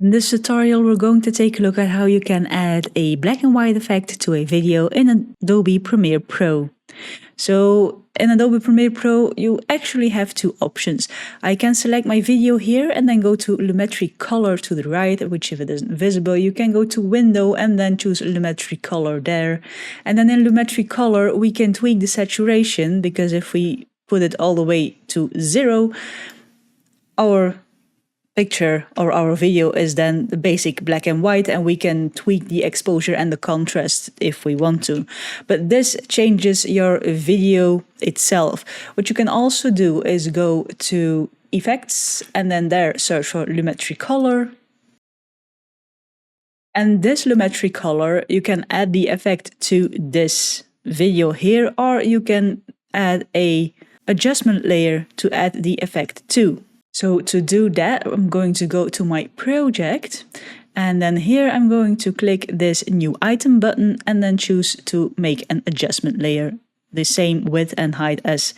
In this tutorial, we're going to take a look at how you can add a black and white effect to a video in Adobe Premiere Pro. So in Adobe Premiere Pro, you actually have two options. I can select my video here and then go to Lumetri Color to the right, which if it isn't visible, you can go to Window and then choose Lumetri Color there. And then in Lumetri Color, we can tweak the saturation, because if we put it all the way to 0, our picture or our video is then the basic black and white, and we can tweak the exposure and the contrast if we want to. But this changes your video itself. What you can also do is go to Effects and then there search for Lumetri Color. And this Lumetri Color, you can add the effect to this video here, or you can add a adjustment layer to add the effect to. So to do that, I'm going to go to my project, and then here I'm going to click this new item button and then choose to make an adjustment layer, the same width and height as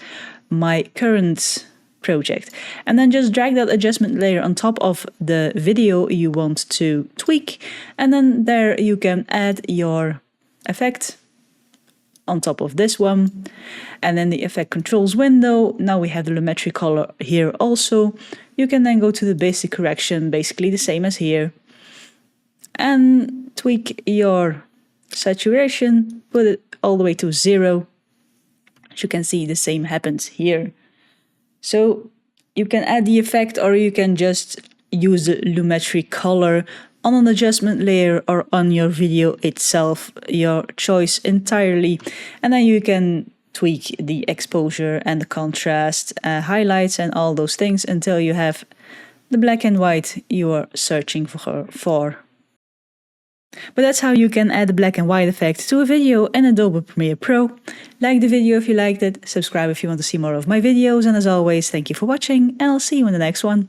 my current project. And then just drag that adjustment layer on top of the video you want to tweak, and then there you can add your effect on top of this one. And then the effect controls window. Now we have the Lumetri Color here also. You can then go to the basic correction, basically the same as here, and tweak your saturation, put it all the way to 0. As you can see, the same happens here. So you can add the effect, or you can just use the Lumetri Color on an adjustment layer or on your video itself, your choice entirely. And then you can tweak the exposure and the contrast, highlights and all those things until you have the black and white you are searching for. But that's how you can add a black and white effect to a video in Adobe Premiere Pro. Like the video if you liked it, subscribe if you want to see more of my videos, and as always, thank you for watching, and I'll see you in the next one.